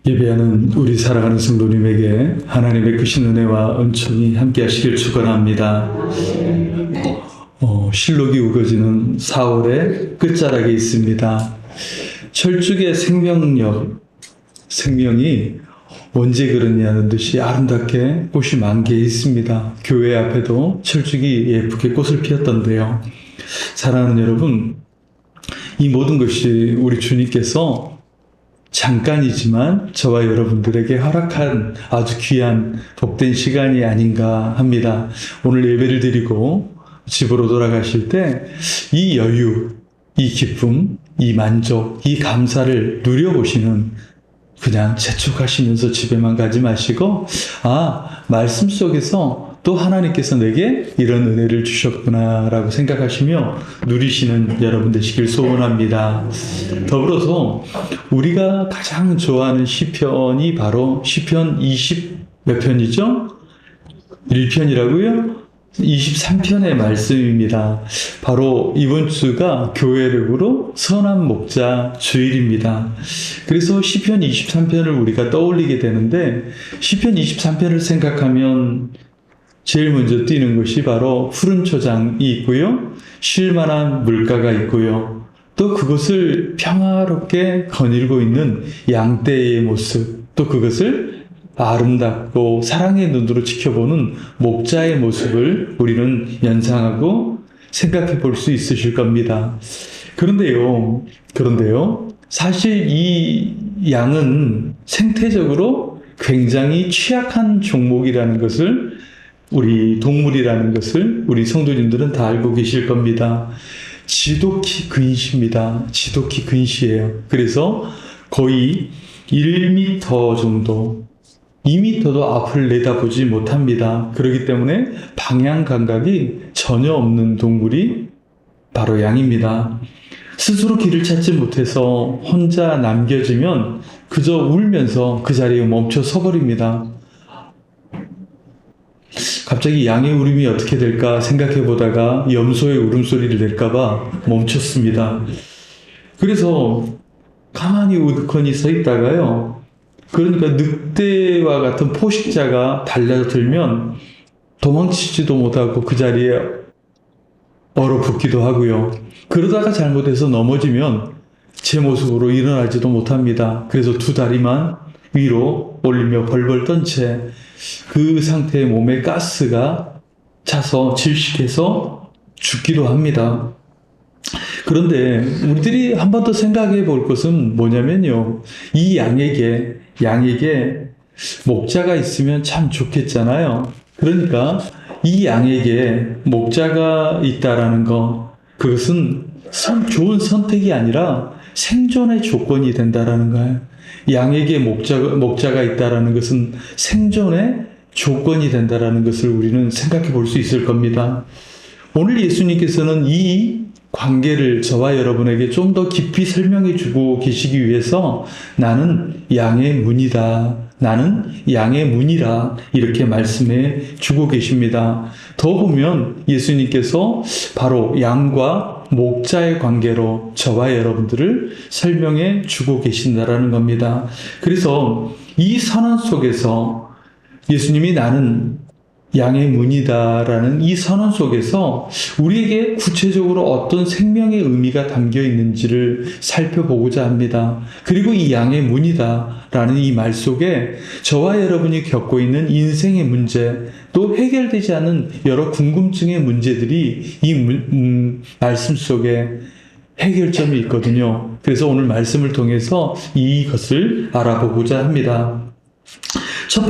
예배하는 우리 사랑하는 성도님에게 하나님의 크신 은혜와 은총이 함께 하시길 축원합니다. 실록이 우거지는 4월의 끝자락에 있습니다. 철쭉의 생명이 언제 그러냐는 듯이 아름답게 꽃이 만개해 있습니다. 교회 앞에도 철쭉이 예쁘게 꽃을 피웠던데요. 사랑하는 여러분, 이 모든 것이 우리 주님께서 잠깐이지만 저와 여러분들에게 허락한 아주 귀한 복된 시간이 아닌가 합니다. 오늘 예배를 드리고 집으로 돌아가실 때 이 여유, 이 기쁨, 이 만족, 이 감사를 누려보시는, 그냥 재촉하시면서 집에만 가지 마시고, 말씀 속에서 또 하나님께서 내게 이런 은혜를 주셨구나 라고 생각하시며 누리시는 여러분 되시길 소원합니다. 더불어서 우리가 가장 좋아하는 시편이 바로 시편 20 몇 편이죠? 1편이라고요? 23편의 말씀입니다. 바로 이번 주가 교회력으로 선한 목자 주일입니다. 그래서 시편 23편을 우리가 떠올리게 되는데, 시편 23편을 생각하면 제일 먼저 띄는 것이 바로 푸른 초장이 있고요, 쉴만한 물가가 있고요, 또 그것을 평화롭게 거닐고 있는 양떼의 모습, 또 그것을 아름답고 사랑의 눈으로 지켜보는 목자의 모습을 우리는 연상하고 생각해 볼 수 있으실 겁니다. 그런데요, 사실 이 양은 생태적으로 굉장히 취약한 종목이라는 것을, 우리 동물이라는 것을 우리 성도님들은 다 알고 계실 겁니다. 지독히 근시입니다. 지독히 근시예요. 그래서 거의 1m 정도, 2m도 앞을 내다보지 못합니다. 그렇기 때문에 방향 감각이 전혀 없는 동물이 바로 양입니다. 스스로 길을 찾지 못해서 혼자 남겨지면 그저 울면서 그 자리에 멈춰 서버립니다. 갑자기 양의 울음이 어떻게 될까 생각해 보다가 염소의 울음소리를 낼까봐 멈췄습니다. 그래서 가만히 우두커니 서 있다가요, 그러니까 늑대와 같은 포식자가 달려들면 도망치지도 못하고 그 자리에 얼어붙기도 하고요. 그러다가 잘못해서 넘어지면 제 모습으로 일어나지도 못합니다. 그래서 두 다리만 위로 올리며 벌벌 떤 채 그 상태의 몸에 가스가 차서 질식해서 죽기도 합니다. 그런데 우리들이 한 번 더 생각해 볼 것은 뭐냐면요, 이 양에게 목자가 있으면 참 좋겠잖아요. 그러니까 이 양에게 목자가 있다라는 거, 그것은 좋은 선택이 아니라 생존의 조건이 된다라는 거예요. 양에게 목자가 있다라는 것은 생존의 조건이 된다라는 것을 우리는 생각해 볼 수 있을 겁니다. 오늘 예수님께서는 이 관계를 저와 여러분에게 좀 더 깊이 설명해 주고 계시기 위해서 나는 양의 문이다, 나는 양의 문이라 이렇게 말씀해 주고 계십니다. 더 보면 예수님께서 바로 양과 목자의 관계로 저와 여러분들을 설명해 주고 계신다라는 겁니다. 그래서 이 선언 속에서 예수님이 나는 양의 문이다라는 이 선언 속에서 우리에게 구체적으로 어떤 생명의 의미가 담겨 있는지를 살펴보고자 합니다. 그리고 이 양의 문이다라는 이 말 속에 저와 여러분이 겪고 있는 인생의 문제, 또 해결되지 않은 여러 궁금증의 문제들이 이 말씀 속에 해결점이 있거든요. 그래서 오늘 말씀을 통해서 이것을 알아보고자 합니다. 첫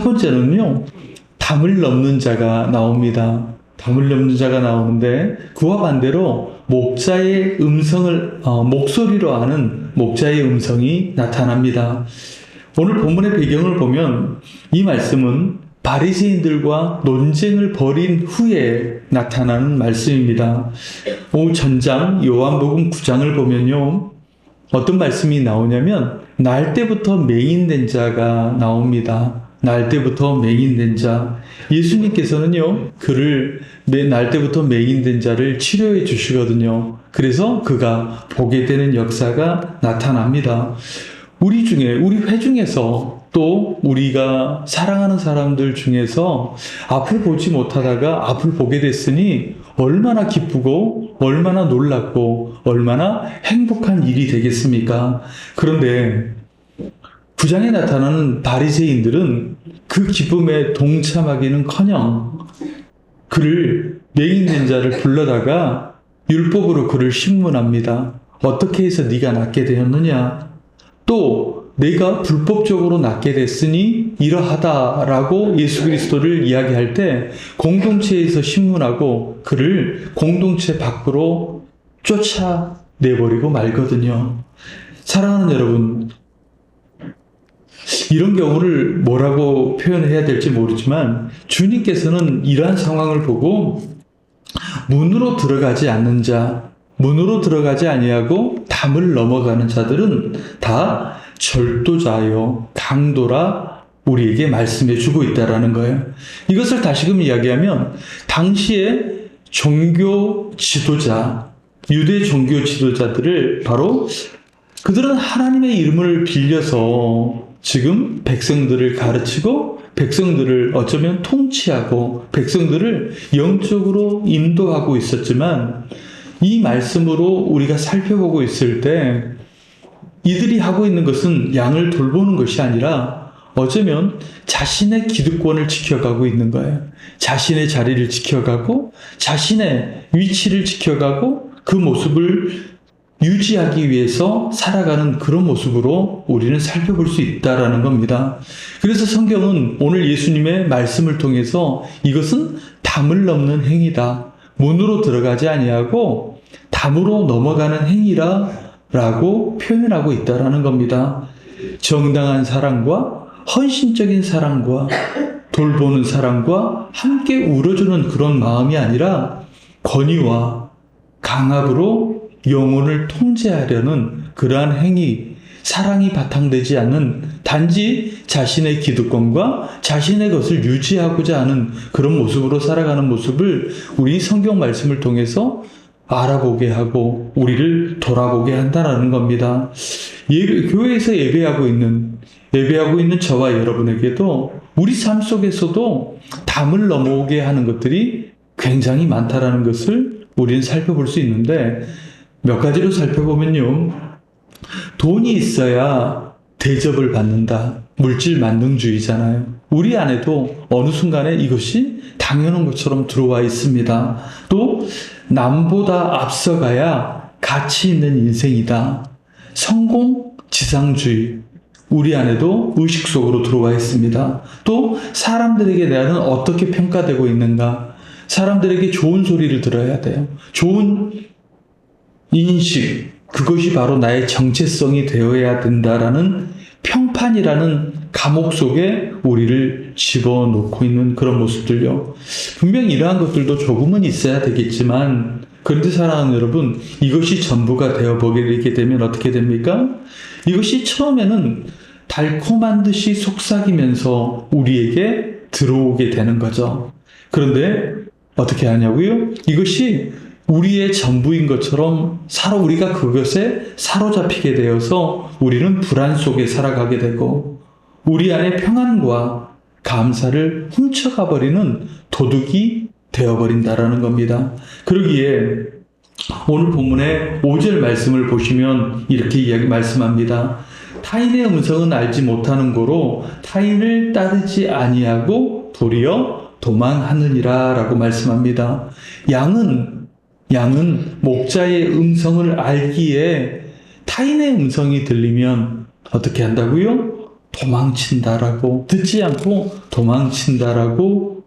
번째는요, 담을 넘는 자가 나옵니다. 담을 넘는 자가 나오는데, 그와 반대로 목자의 목소리로 아는 목자의 음성이 나타납니다. 오늘 본문의 배경을 보면 이 말씀은 바리새인들과 논쟁을 벌인 후에 나타나는 말씀입니다. 전장 요한복음 9장을 보면요, 어떤 말씀이 나오냐면 날 때부터 맹인된 자가 나옵니다. 날 때부터 맹인된 자, 예수님께서는요, 그를 날 때부터 맹인된 자를 치료해 주시거든요. 그래서 그가 보게 되는 역사가 나타납니다. 우리 중에, 우리 회중에서 또 우리가 사랑하는 사람들 중에서 앞을 보지 못하다가 앞을 보게 됐으니 얼마나 기쁘고 얼마나 놀랍고 얼마나 행복한 일이 되겠습니까? 그런데 9장에 나타나는 바리새인들은 그 기쁨에 동참하기는커녕 그를 맹인된 자를 불러다가 율법으로 그를 신문합니다. 어떻게 해서 네가 낫게 되었느냐? 또 내가 불법적으로 낫게 됐으니 이러하다라고 예수 그리스도를 이야기할 때 공동체에서 신문하고 그를 공동체 밖으로 쫓아내버리고 말거든요. 사랑하는 여러분, 이런 경우를 뭐라고 표현해야 될지 모르지만 주님께서는 이러한 상황을 보고 문으로 들어가지 않는 자, 문으로 들어가지 아니하고 담을 넘어가는 자들은 다 절도자요 강도라 우리에게 말씀해 주고 있다라는 거예요. 이것을 다시금 이야기하면 당시에 종교 지도자, 유대 종교 지도자들을 바로 그들은 하나님의 이름을 빌려서 지금 백성들을 가르치고 백성들을 어쩌면 통치하고 백성들을 영적으로 인도하고 있었지만 이 말씀으로 우리가 살펴보고 있을 때 이들이 하고 있는 것은 양을 돌보는 것이 아니라 어쩌면 자신의 기득권을 지켜가고 있는 거예요. 자신의 자리를 지켜가고 자신의 위치를 지켜가고 그 모습을 유지하기 위해서 살아가는 그런 모습으로 우리는 살펴볼 수 있다라는 겁니다. 그래서 성경은 오늘 예수님의 말씀을 통해서 이것은 담을 넘는 행위다. 문으로 들어가지 아니하고 담으로 넘어가는 행위라라고 표현하고 있다라는 겁니다. 정당한 사랑과 헌신적인 사랑과 돌보는 사랑과 함께 울어주는 그런 마음이 아니라 권위와 강압으로 영혼을 통제하려는 그러한 행위, 사랑이 바탕되지 않는 단지 자신의 기득권과 자신의 것을 유지하고자 하는 그런 모습으로 살아가는 모습을 우리 성경 말씀을 통해서 알아보게 하고 우리를 돌아보게 한다는 겁니다. 교회에서 예배하고 있는 저와 여러분에게도 우리 삶 속에서도 담을 넘어오게 하는 것들이 굉장히 많다라는 것을 우리는 살펴볼 수 있는데 몇 가지로 살펴보면요. 돈이 있어야 대접을 받는다. 물질 만능주의잖아요. 우리 안에도 어느 순간에 이것이 당연한 것처럼 들어와 있습니다. 또 남보다 앞서가야 가치 있는 인생이다. 성공 지상주의. 우리 안에도 의식 속으로 들어와 있습니다. 또 사람들에게 나는 어떻게 평가되고 있는가. 사람들에게 좋은 소리를 들어야 돼요. 좋은 인식, 그것이 바로 나의 정체성이 되어야 된다라는 평판이라는 감옥 속에 우리를 집어넣고 있는 그런 모습들요. 분명히 이러한 것들도 조금은 있어야 되겠지만 그런데 사랑하는 여러분, 이것이 전부가 되어버리게 되면 어떻게 됩니까? 이것이 처음에는 달콤한 듯이 속삭이면서 우리에게 들어오게 되는 거죠. 그런데 어떻게 하냐고요? 이것이 우리의 전부인 것처럼 우리가 그것에 사로잡히게 되어서 우리는 불안 속에 살아가게 되고 우리 안에 평안과 감사를 훔쳐가 버리는 도둑이 되어버린다라는 겁니다. 그러기에 오늘 본문의 5절 말씀을 보시면 이렇게 말씀합니다. 타인의 음성은 알지 못하는 고로 타인을 따르지 아니하고 도리어 도망하느니라 라고 말씀합니다. 양은 목자의 음성을 알기에 타인의 음성이 들리면 어떻게 한다고요? 도망친다라고, 듣지 않고 도망친다라고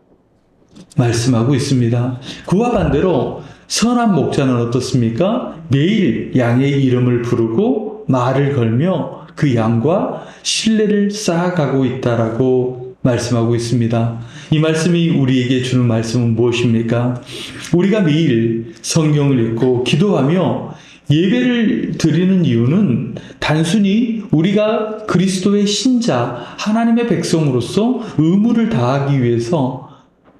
말씀하고 있습니다. 그와 반대로 선한 목자는 어떻습니까? 매일 양의 이름을 부르고 말을 걸며 그 양과 신뢰를 쌓아가고 있다라고 말씀하고 있습니다. 이 말씀이 우리에게 주는 말씀은 무엇입니까? 우리가 매일 성경을 읽고 기도하며 예배를 드리는 이유는 단순히 우리가 그리스도의 신자, 하나님의 백성으로서 의무를 다하기 위해서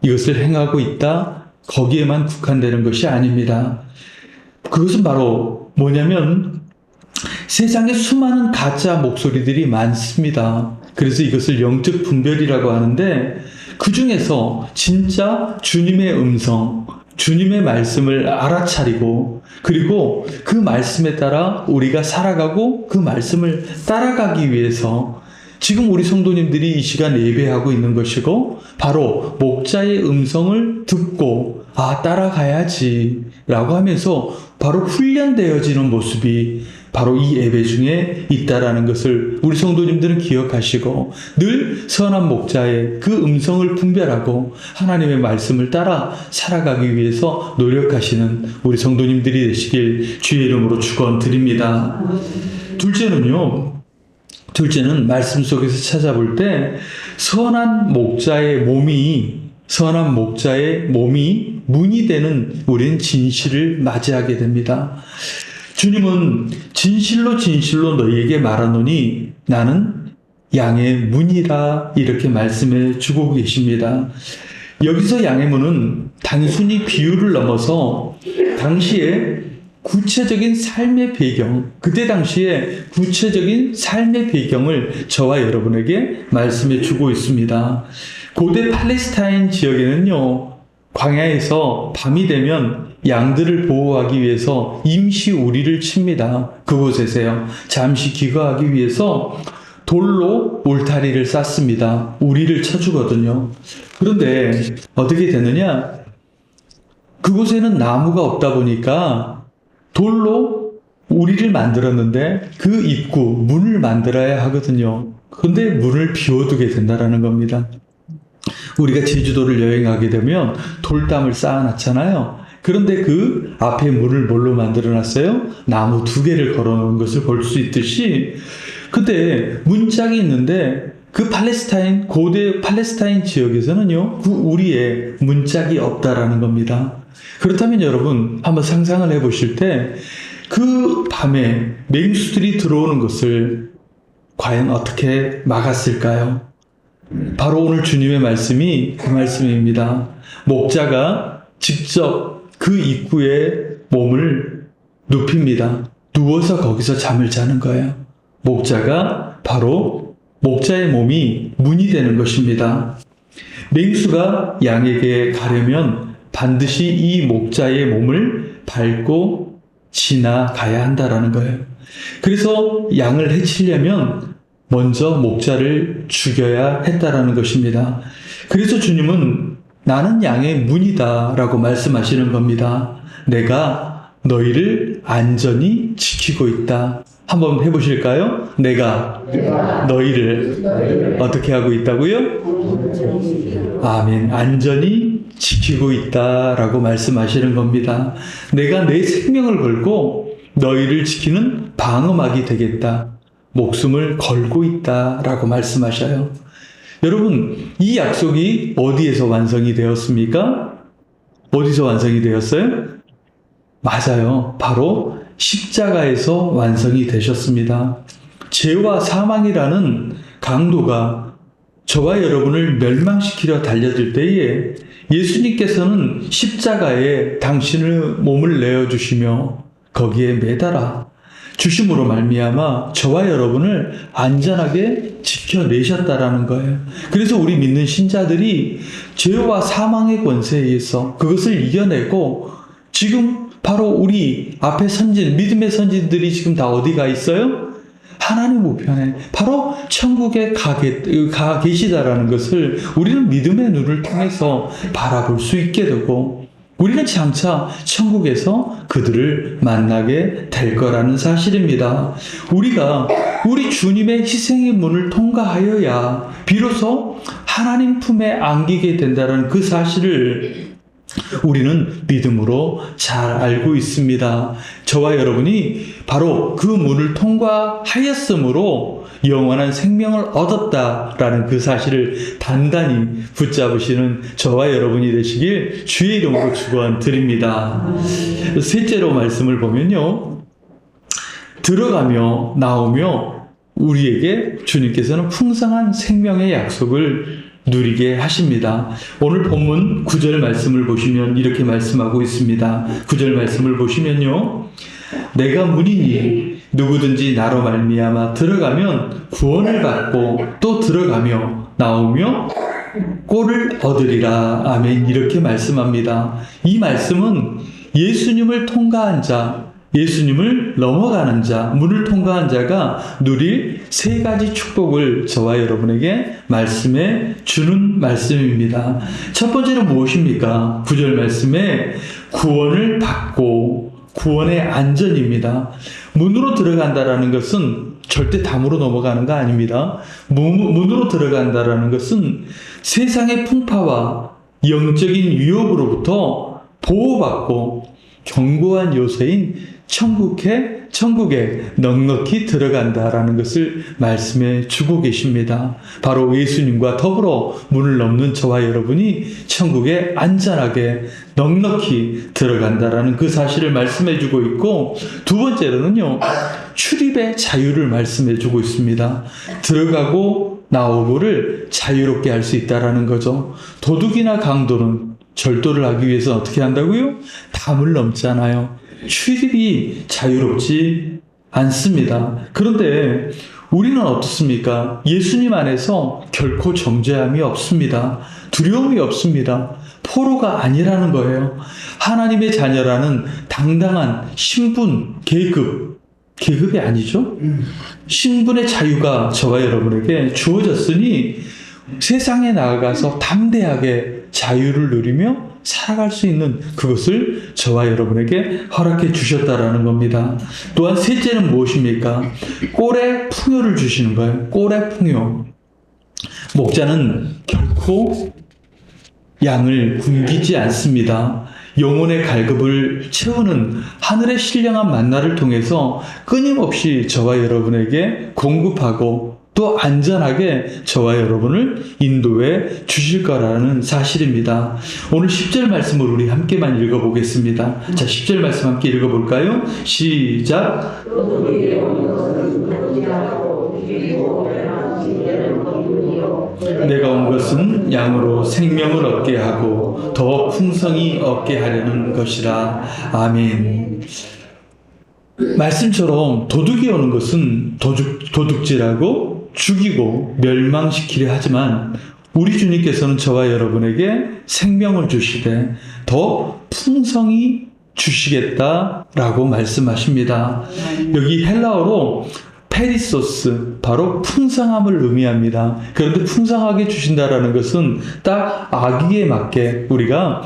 이것을 행하고 있다, 거기에만 국한되는 것이 아닙니다. 그것은 바로 뭐냐면 세상에 수많은 가짜 목소리들이 많습니다. 그래서 이것을 영적 분별이라고 하는데, 그 중에서 진짜 주님의 음성, 주님의 말씀을 알아차리고, 그리고 그 말씀에 따라 우리가 살아가고 그 말씀을 따라가기 위해서 지금 우리 성도님들이 이 시간 예배하고 있는 것이고, 바로 목자의 음성을 듣고 따라가야지 라고 하면서 바로 훈련되어지는 모습이 바로 이 예배 중에 있다라는 것을 우리 성도님들은 기억하시고, 늘 선한 목자의 그 음성을 분별하고 하나님의 말씀을 따라 살아가기 위해서 노력하시는 우리 성도님들이 되시길 주의 이름으로 축원드립니다. 둘째는 말씀 속에서 찾아볼 때 선한 목자의 몸이 문이 되는 우리는 진실을 맞이하게 됩니다. 주님은 진실로 너희에게 말하노니 나는 양의 문이라 이렇게 말씀해 주고 계십니다. 여기서 양의 문은 단순히 비유를 넘어서 그때 당시에 구체적인 삶의 배경을 저와 여러분에게 말씀해 주고 있습니다. 고대 팔레스타인 지역에는요, 광야에서 밤이 되면 양들을 보호하기 위해서 임시 우리를 칩니다. 그곳에서요, 잠시 기거하기 위해서 돌로 울타리를 쌓습니다. 우리를 쳐주거든요. 그런데 어떻게 되느냐? 그곳에는 나무가 없다 보니까 돌로 우리를 만들었는데 그 입구, 문을 만들어야 하거든요. 근데 문을 비워두게 된다는 겁니다. 우리가 제주도를 여행하게 되면 돌담을 쌓아놨잖아요. 그런데 그 앞에 문을 뭘로 만들어놨어요? 나무 2개를 걸어놓은 것을 볼 수 있듯이, 그때 문짝이 있는데 그 고대 팔레스타인 지역에서는요, 그 우리의 문짝이 없다라는 겁니다. 그렇다면 여러분, 한번 상상을 해보실 때 그 밤에 맹수들이 들어오는 것을 과연 어떻게 막았을까요? 바로 오늘 주님의 말씀이 그 말씀입니다. 목자가 직접 그 입구에 몸을 눕힙니다. 누워서 거기서 잠을 자는 거예요. 목자의 몸이 문이 되는 것입니다. 맹수가 양에게 가려면 반드시 이 목자의 몸을 밟고 지나가야 한다라는 거예요. 그래서 양을 해치려면 먼저 목자를 죽여야 했다라는 것입니다. 그래서 주님은 나는 양의 문이다 라고 말씀하시는 겁니다. 내가 너희를 안전히 지키고 있다. 한번 해보실까요? 내가 너희를 어떻게 하고 있다고요? 아멘. 안전히 지키고 있다라고 말씀하시는 겁니다. 내가 내 생명을 걸고 너희를 지키는 방어막이 되겠다. 목숨을 걸고 있다라고 말씀하셔요. 여러분, 이 약속이 어디에서 완성이 되었습니까? 어디서 완성이 되었어요? 맞아요. 바로 십자가에서 완성이 되셨습니다. 죄와 사망이라는 강도가 저와 여러분을 멸망시키려 달려들 때에 예수님께서는 십자가에 당신의 몸을 내어주시며 거기에 매달아 주심으로 말미암아 저와 여러분을 안전하게 지켜내셨다라는 거예요. 그래서 우리 믿는 신자들이 죄와 사망의 권세에 의해서 그것을 이겨내고 지금 바로 우리 앞에 믿음의 선진들이 지금 다 어디가 있어요? 하나님 우편에 바로 천국에 가 계시다라는 것을 우리는 믿음의 눈을 통해서 바라볼 수 있게 되고, 우리는 장차 천국에서 그들을 만나게 될 거라는 사실입니다. 우리가 우리 주님의 희생의 문을 통과하여야 비로소 하나님 품에 안기게 된다는 그 사실을 우리는 믿음으로 잘 알고 있습니다. 저와 여러분이 바로 그 문을 통과하였으므로 영원한 생명을 얻었다라는 그 사실을 단단히 붙잡으시는 저와 여러분이 되시길 주의 이름으로 축원드립니다. 셋째로 말씀을 보면요, 들어가며 나오며 우리에게 주님께서는 풍성한 생명의 약속을 누리게 하십니다. 오늘 본문 9절 말씀을 보시면 이렇게 말씀하고 있습니다. 9절 말씀을 보시면요, 내가 문이니 누구든지 나로 말미암아 들어가면 구원을 받고 또 들어가며 나오며 꼴을 얻으리라. 아멘. 이렇게 말씀합니다. 이 말씀은 예수님을 통과한 자, 예수님을 넘어가는 자, 문을 통과한 자가 누릴 세 가지 축복을 저와 여러분에게 말씀해 주는 말씀입니다. 첫 번째는 무엇입니까? 9절 말씀에 구원을 받고 구원의 안전입니다. 문으로 들어간다라는 것은 절대 담으로 넘어가는 거 아닙니다. 문으로 들어간다라는 것은 세상의 풍파와 영적인 유혹으로부터 보호받고 견고한 요새인 천국에 넉넉히 들어간다라는 것을 말씀해 주고 계십니다. 바로 예수님과 더불어 문을 넘는 저와 여러분이 천국에 안전하게 넉넉히 들어간다라는 그 사실을 말씀해 주고 있고, 두 번째로는요, 출입의 자유를 말씀해 주고 있습니다. 들어가고 나오고를 자유롭게 할 수 있다라는 거죠. 도둑이나 강도는 절도를 하기 위해서 어떻게 한다고요? 담을 넘잖아요. 출입이 자유롭지 않습니다. 그런데 우리는 어떻습니까? 예수님 안에서 결코 정죄함이 없습니다. 두려움이 없습니다. 포로가 아니라는 거예요. 하나님의 자녀라는 당당한 신분, 계급이 아니죠? 신분의 자유가 저와 여러분에게 주어졌으니 세상에 나아가서 담대하게 자유를 누리며 살아갈 수 있는 그것을 저와 여러분에게 허락해 주셨다라는 겁니다. 또한 셋째는 무엇입니까? 꼴의 풍요를 주시는 거예요. 꼴의 풍요. 목자는 결코 양을 굶기지 않습니다. 영혼의 갈급을 채우는 하늘의 신령한 만나를 통해서 끊임없이 저와 여러분에게 공급하고 또 안전하게 저와 여러분을 인도해 주실 거라는 사실입니다. 오늘 10절 말씀을 우리 함께만 읽어보겠습니다. 자, 10절 말씀 함께 읽어볼까요? 시작. 내가 온 것은 양으로 생명을 얻게 하고 더 풍성히 얻게 하려는 것이라. 아멘. 말씀처럼 도둑이 오는 것은 도둑질하고 죽이고 멸망시키려 하지만 우리 주님께서는 저와 여러분에게 생명을 주시되 더 풍성히 주시겠다라고 말씀하십니다. 여기 헬라어로 페리소스, 바로 풍성함을 의미합니다. 그런데 풍성하게 주신다라는 것은 딱 아기에 맞게, 우리가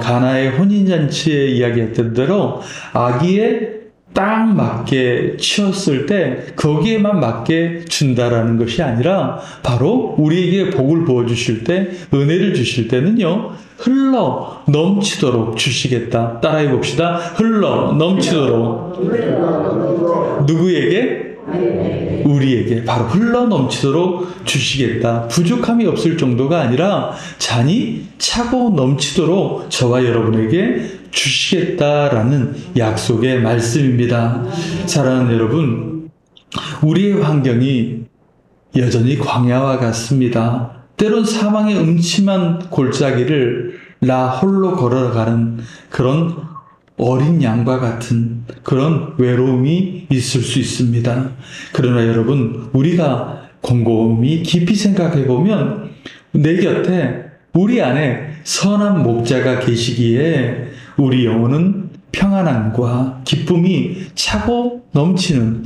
가나의 혼인잔치에 이야기했던 대로 아기에 딱 맞게 치었을 때 거기에만 맞게 준다라는 것이 아니라 바로 우리에게 복을 부어주실 때, 은혜를 주실 때는요, 흘러 넘치도록 주시겠다. 따라해 봅시다. 흘러 넘치도록. 누구에게? 우리에게 바로 흘러 넘치도록 주시겠다. 부족함이 없을 정도가 아니라 잔이 차고 넘치도록 저와 여러분에게 주시겠다라는 약속의 말씀입니다. 사랑하는 여러분, 우리의 환경이 여전히 광야와 같습니다. 때론 사망의 음침한 골짜기를 나 홀로 걸어가는 그런 어린 양과 같은 그런 외로움이 있을 수 있습니다. 그러나 여러분, 우리가 곰곰이 깊이 생각해 보면 내 곁에, 우리 안에 선한 목자가 계시기에 우리 영혼은 평안함과 기쁨이 차고 넘치는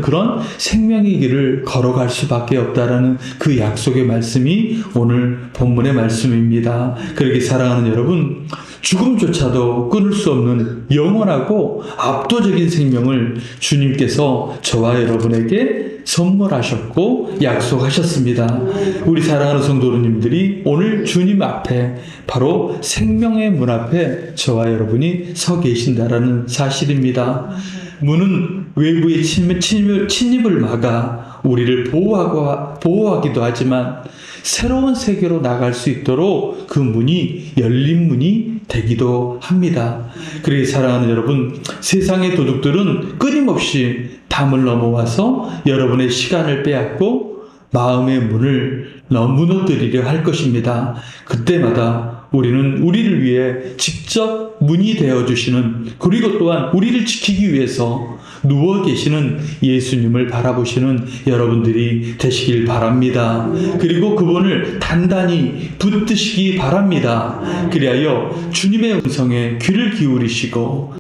그런 생명의 길을 걸어갈 수밖에 없다라는 그 약속의 말씀이 오늘 본문의 말씀입니다. 그러기 사랑하는 여러분, 죽음조차도 끊을 수 없는 영원하고 압도적인 생명을 주님께서 저와 여러분에게 선물하셨고 약속하셨습니다. 우리 사랑하는 성도님들이 오늘 주님 앞에, 바로 생명의 문 앞에 저와 여러분이 서 계신다라는 사실입니다. 문은 외부의 침입을 막아 우리를 보호하기도 하지만 새로운 세계로 나갈 수 있도록 그 문이 열린 문이 되기도 합니다. 그러기 사랑하는 여러분, 세상의 도둑들은 끊임없이 담을 넘어와서 여러분의 시간을 빼앗고 마음의 문을 무너뜨리려 할 것입니다. 그때마다 우리는 우리를 위해 직접 문이 되어주시는, 그리고 또한 우리를 지키기 위해서 누워 계시는 예수님을 바라보시는 여러분들이 되시길 바랍니다. 그리고 그분을 단단히 붙드시기 바랍니다. 그리하여 주님의 음성에 귀를 기울이시고